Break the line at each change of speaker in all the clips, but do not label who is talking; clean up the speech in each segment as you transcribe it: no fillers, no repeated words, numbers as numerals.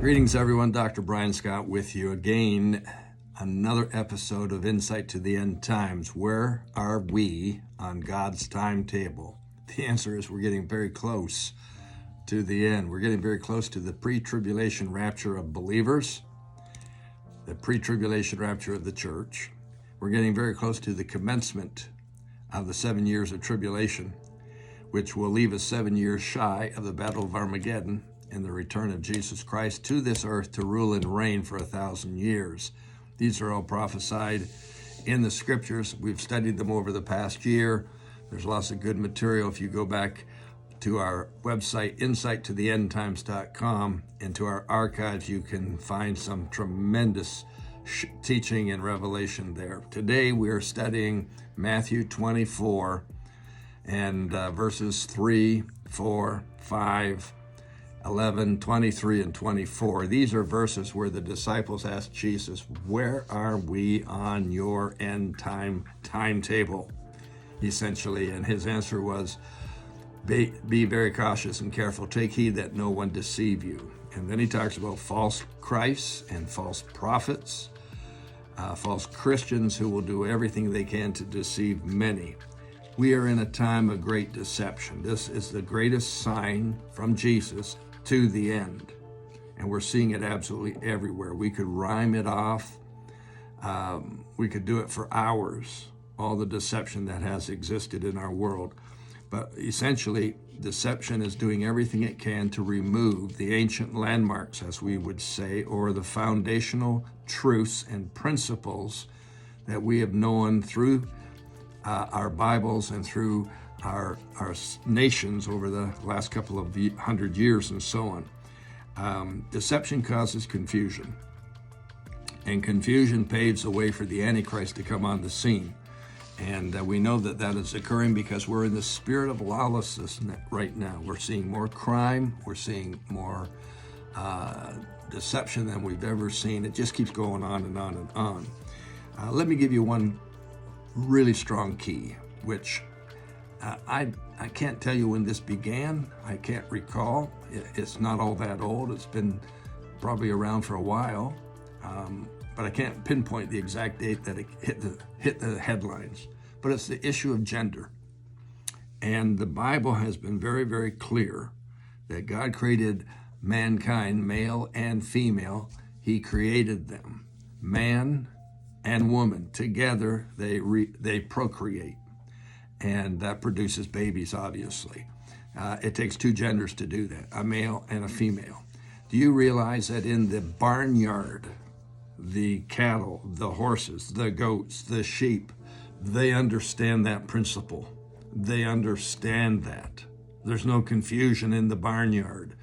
Greetings, everyone. Dr. Brian Scott with you again. Another episode of Insight to the End Times. Where are we on God's timetable? The answer is we're getting very close to the end. We're getting very close to the pre-tribulation rapture of believers, the pre-tribulation rapture of the church. We're getting very close to the commencement of the 7 years of tribulation, which will leave us 7 years shy of the Battle of Armageddon and the return of Jesus Christ to this earth to rule and reign for 1,000 years. These are all prophesied in the scriptures. We've studied them over the past year. There's lots of good material. If you go back to our website, insighttotheendtimes.com, and to our archives, you can find some tremendous teaching and revelation there. Today we are studying Matthew 24 and verses 3, 4, 5, 11, 23, and 24. These are verses where the disciples asked Jesus, where are we on your end time timetable? Essentially, and his answer was, be very cautious and careful. Take heed that no one deceive you. And then he talks about false Christs and false prophets, false Christians who will do everything they can to deceive many. We are in a time of great deception. This is the greatest sign from Jesus to the end. And we're seeing it absolutely everywhere. We could rhyme it off. We could do it for hours, all the deception that has existed in our world. But essentially, deception is doing everything it can to remove the ancient landmarks, as we would say, or the foundational truths and principles that we have known through our Bibles and through our nations over the last couple of 100 years and so on. Deception causes confusion, and confusion paves the way for the Antichrist to come on the scene. And we know that that is occurring because we're in the spirit of lawlessness right now. We're seeing more crime. We're seeing more deception than we've ever seen. It just keeps going on and on and on. Let me give you one really strong key, which I can't tell you when this began. I can't recall. It's not all that old. It's been probably around for a while, but I can't pinpoint the exact date that it hit the headlines. But it's the issue of gender. And the Bible has been very, very clear that God created mankind, male and female. He created them, man and woman. Together, they procreate. And that produces babies, obviously. It takes two genders to do that, a male and a female. Do you realize that in the barnyard, the cattle, the horses, the goats, the sheep, they understand that principle. They understand that. There's no confusion in the barnyard.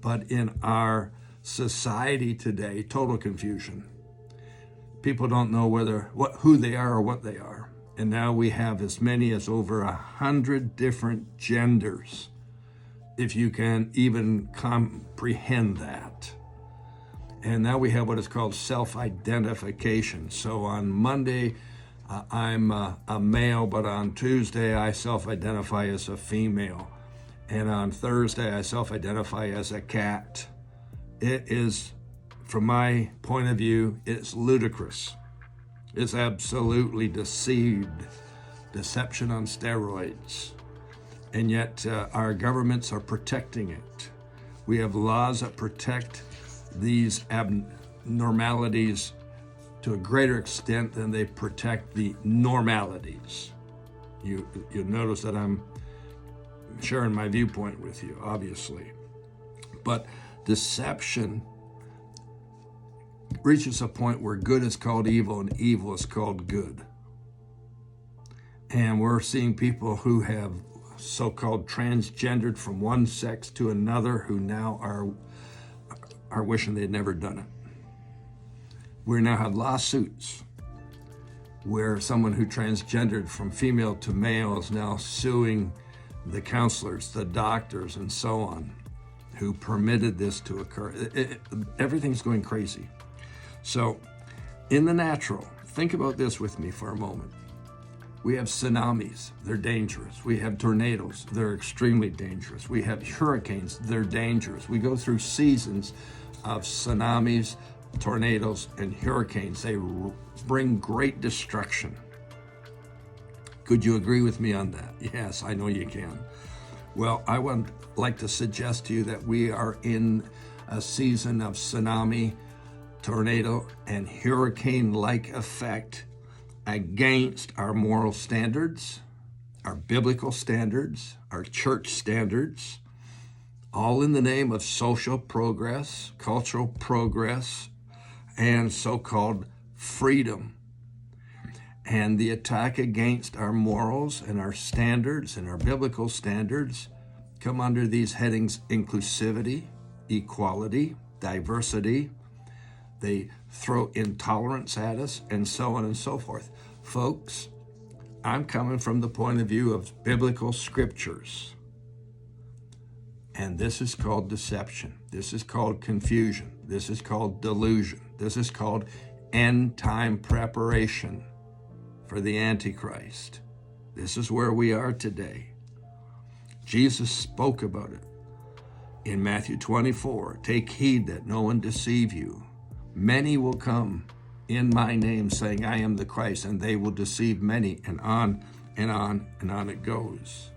But in our society today, total confusion. People don't know who they are or what they are. And now we have as many as over 100 different genders, if you can even comprehend that. And now we have what is called self-identification. So on Monday, I'm a male, but on Tuesday, I self-identify as a female. And on Thursday, I self-identify as a cat. It is, from my point of view, it's ludicrous. It's absolutely deception on steroids. And yet our governments are protecting it. We have laws that protect these abnormalities to a greater extent than they protect the normalities. You'll notice that I'm sharing my viewpoint with you, obviously. But deception reaches a point where good is called evil and evil is called good. And we're seeing people who have so-called transgendered from one sex to another who now are wishing they'd never done it. We now have lawsuits where someone who transgendered from female to male is now suing the counselors, the doctors, and so on, who permitted this to occur. Everything's going crazy. So in the natural, think about this with me for a moment. We have tsunamis, they're dangerous. We have tornadoes, they're extremely dangerous. We have hurricanes, they're dangerous. We go through seasons of tsunamis, tornadoes, and hurricanes. They bring great destruction. Could you agree with me on that? Yes, I know you can. Well, I would like to suggest to you that we are in a season of tsunami, tornado, and hurricane-like effect against our moral standards, our biblical standards, our church standards, all in the name of social progress, cultural progress, and so-called freedom. And the attack against our morals and our standards and our biblical standards come under these headings: inclusivity, equality, diversity. They throw intolerance at us, and so on and so forth. Folks, I'm coming from the point of view of biblical scriptures. And this is called deception. This is called confusion. This is called delusion. This is called end time preparation for the Antichrist. This is where we are today. Jesus spoke about it in Matthew 24. Take heed that no one deceive you. Many will come in my name saying, I am the Christ, and they will deceive many, and on and on and on it goes.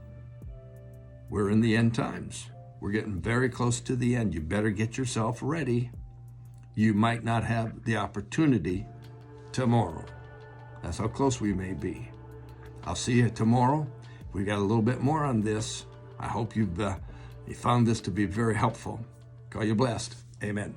We're in the end times. We're getting very close to the end. You better get yourself ready. You might not have the opportunity tomorrow. That's how close we may be. I'll see you tomorrow. We got a little bit more on this. I hope you found this to be very helpful. Call you blessed. Amen.